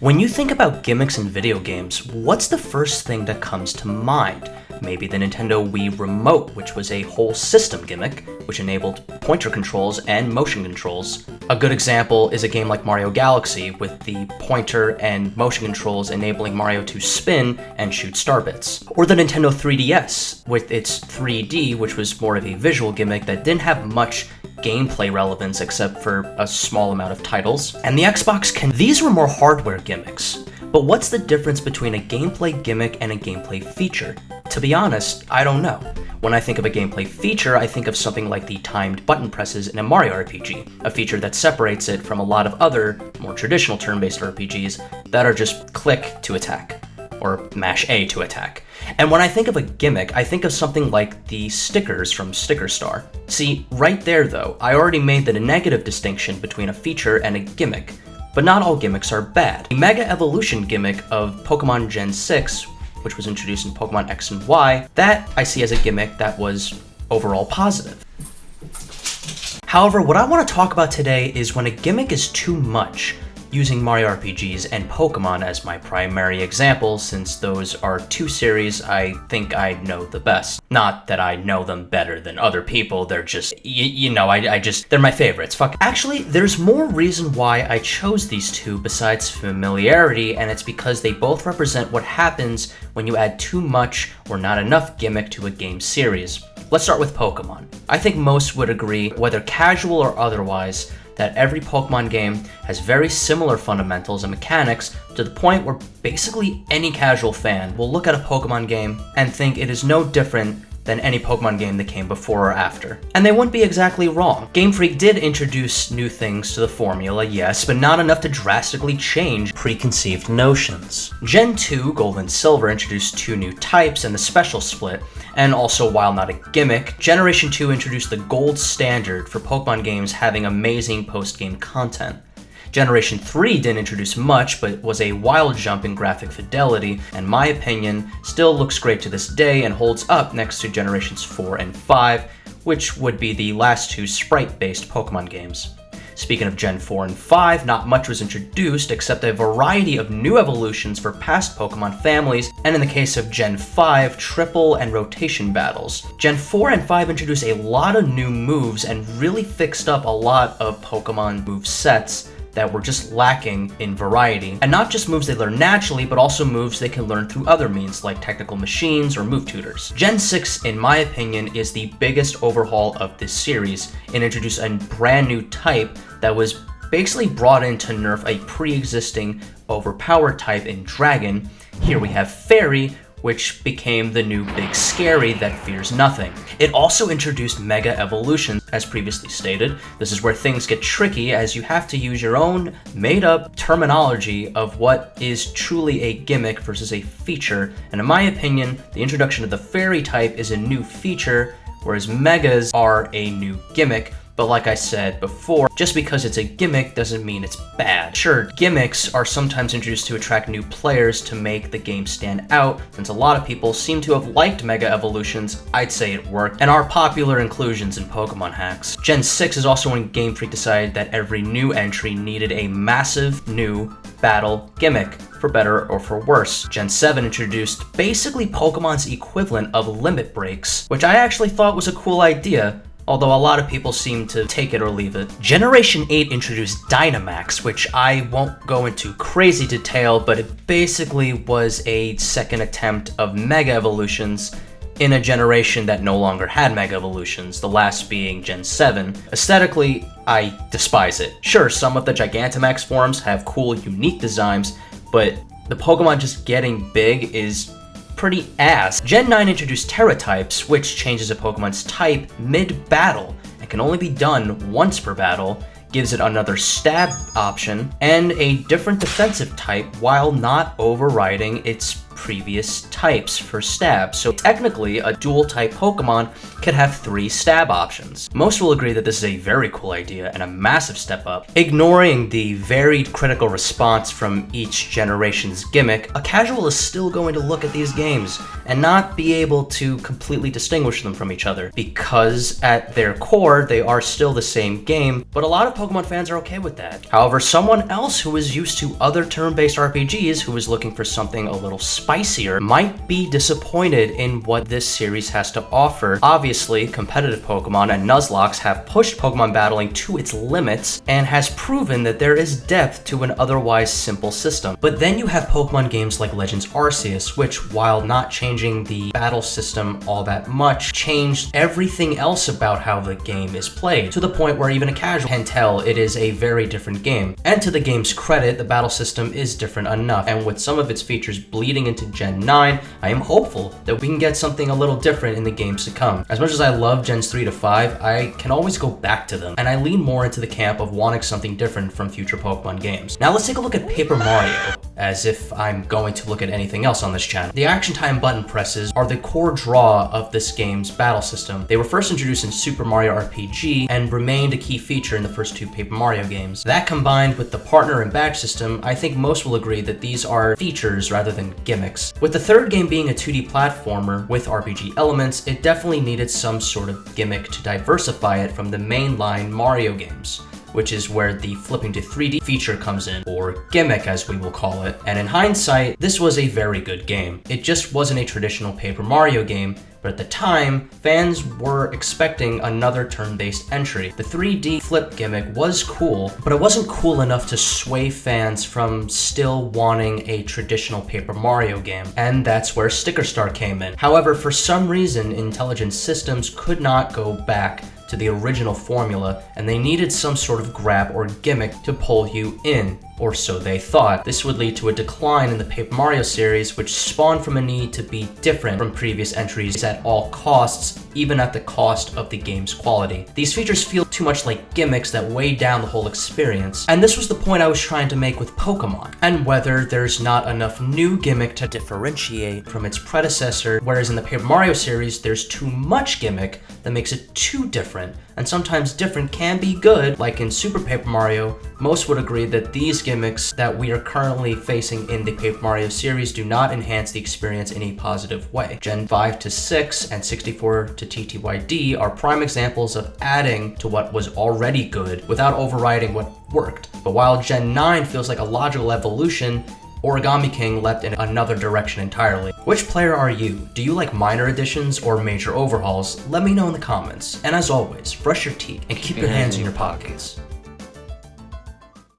When you think about gimmicks in video games, what's the first thing that comes to mind? Maybe the Nintendo Wii Remote, which was a whole system gimmick, which enabled pointer controls and motion controls. A good example is a game like Mario Galaxy, with the pointer and motion controls enabling Mario to spin and shoot star bits. Or the Nintendo 3DS, with its 3D, which was more of a visual gimmick that didn't have much gameplay relevance except for a small amount of titles. And the Xbox these were more hardware gimmicks. But what's the difference between a gameplay gimmick and a gameplay feature? To be honest, I don't know. When I think of a gameplay feature, I think of something like the timed button presses in a Mario RPG, a feature that separates it from a lot of other, more traditional turn-based RPGs that are just click to attack, or mash A to attack. And when I think of a gimmick, I think of something like the stickers from Sticker Star. See, right there though, I already made the negative distinction between a feature and a gimmick. But not all gimmicks are bad. The Mega Evolution gimmick of Pokémon Gen 6, which was introduced in Pokémon X and Y, that I see as a gimmick that was overall positive. However, what I want to talk about today is when a gimmick is too much, using Mario RPGs and Pokémon as my primary examples, since those are two series I think I know the best. Not that I know them better than other people, they're just, they're my favorites. Fuck. Actually, there's more reason why I chose these two besides familiarity, and it's because they both represent what happens when you add too much or not enough gimmick to a game series. Let's start with Pokémon. I think most would agree, whether casual or otherwise, that every Pokémon game has very similar fundamentals and mechanics to the point where basically any casual fan will look at a Pokémon game and think it is no different than any Pokémon game that came before or after. And they wouldn't be exactly wrong. Game Freak did introduce new things to the formula, yes, but not enough to drastically change preconceived notions. Gen 2 Gold and Silver introduced two new types and the special split, and also, while not a gimmick, Generation 2 introduced the gold standard for Pokémon games having amazing post-game content. Generation 3 didn't introduce much, but was a wild jump in graphic fidelity, and in my opinion, still looks great to this day and holds up next to Generations 4 and 5, which would be the last two sprite-based Pokémon games. Speaking of Gen 4 and 5, not much was introduced except a variety of new evolutions for past Pokémon families, and in the case of Gen 5, triple and rotation battles. Gen 4 and 5 introduced a lot of new moves and really fixed up a lot of Pokémon move sets that were just lacking in variety. And not just moves they learn naturally, but also moves they can learn through other means, like technical machines or move tutors. Gen 6, in my opinion, is the biggest overhaul of this series, and introduced a brand new type that was basically brought in to nerf a pre-existing overpowered type in Dragon. Here we have Fairy, which became the new big scary that fears nothing. It also introduced Mega Evolution, as previously stated. This is where things get tricky, as you have to use your own made-up terminology of what is truly a gimmick versus a feature, and in my opinion, the introduction of the Fairy type is a new feature, whereas Megas are a new gimmick. But like I said before, just because it's a gimmick doesn't mean it's bad. Sure, gimmicks are sometimes introduced to attract new players to make the game stand out. Since a lot of people seem to have liked Mega Evolutions, I'd say it worked, and are popular inclusions in Pokemon hacks. Gen 6 is also when Game Freak decided that every new entry needed a massive new battle gimmick, for better or for worse. Gen 7 introduced basically Pokemon's equivalent of limit breaks, which I actually thought was a cool idea, although a lot of people seem to take it or leave it. Generation 8 introduced Dynamax, which I won't go into crazy detail, but it basically was a second attempt of Mega Evolutions in a generation that no longer had Mega Evolutions, the last being Gen 7. Aesthetically, I despise it. Sure, some of the Gigantamax forms have cool, unique designs, but the Pokemon just getting big is pretty ass. Gen 9 introduced Terra types, which changes a Pokemon's type mid-battle and can only be done once per battle, gives it another stab option, and a different defensive type while not overriding its previous types for stab. So technically, a dual-type Pokemon could have 3 stab options. Most will agree that this is a very cool idea and a massive step up. Ignoring the varied critical response from each generation's gimmick, a casual is still going to look at these games and not be able to completely distinguish them from each other, because at their core, they are still the same game, but a lot of Pokemon fans are okay with that. However, someone else who is used to other turn-based RPGs who is looking for something a little spicier might be disappointed in what this series has to offer. Obviously, competitive Pokemon and Nuzlocke have pushed Pokemon battling to its limits and has proven that there is depth to an otherwise simple system. But then you have Pokemon games like Legends Arceus, which, while not changing the battle system all that much, changed everything else about how the game is played, to the point where even a casual can tell it is a very different game. And to the game's credit, the battle system is different enough, and with some of its features bleeding into Gen 9, I am hopeful that we can get something a little different in the games to come. As much as I love Gens 3 to 5, I can always go back to them, and I lean more into the camp of wanting something different from future Pokemon games. Now let's take a look at Paper Mario, as if I'm going to look at anything else on this channel. The action time button presses are the core draw of this game's battle system. They were first introduced in Super Mario RPG and remained a key feature in the first two Paper Mario games. That combined with the partner and badge system, I think most will agree that these are features rather than gimmicks. With the third game being a 2D platformer with RPG elements, it definitely needed some sort of gimmick to diversify it from the mainline Mario games, which is where the flipping to 3D feature comes in, or gimmick as we will call it. And in hindsight, this was a very good game. It just wasn't a traditional Paper Mario game, but at the time, fans were expecting another turn-based entry. The 3D flip gimmick was cool, but it wasn't cool enough to sway fans from still wanting a traditional Paper Mario game, and that's where Sticker Star came in. However, for some reason, Intelligent Systems could not go back to the original formula, and they needed some sort of grab or gimmick to pull you in, or so they thought. This would lead to a decline in the Paper Mario series, which spawned from a need to be different from previous entries at all costs, even at the cost of the game's quality. These features feel too much like gimmicks that weigh down the whole experience, and this was the point I was trying to make with Pokemon, and whether there's not enough new gimmick to differentiate from its predecessor, whereas in the Paper Mario series, there's too much gimmick that makes it too different. And sometimes different can be good, like in Super Paper Mario. Most would agree that these gimmicks that we are currently facing in the Paper Mario series do not enhance the experience in a positive way. Gen 5 to 6 and 64 to TTYD are prime examples of adding to what was already good without overriding what worked. But while Gen 9 feels like a logical evolution, Origami King leapt in another direction entirely. Which player are you? Do you like minor additions or major overhauls? Let me know in the comments. And as always, brush your teeth and keep your hands in your pockets.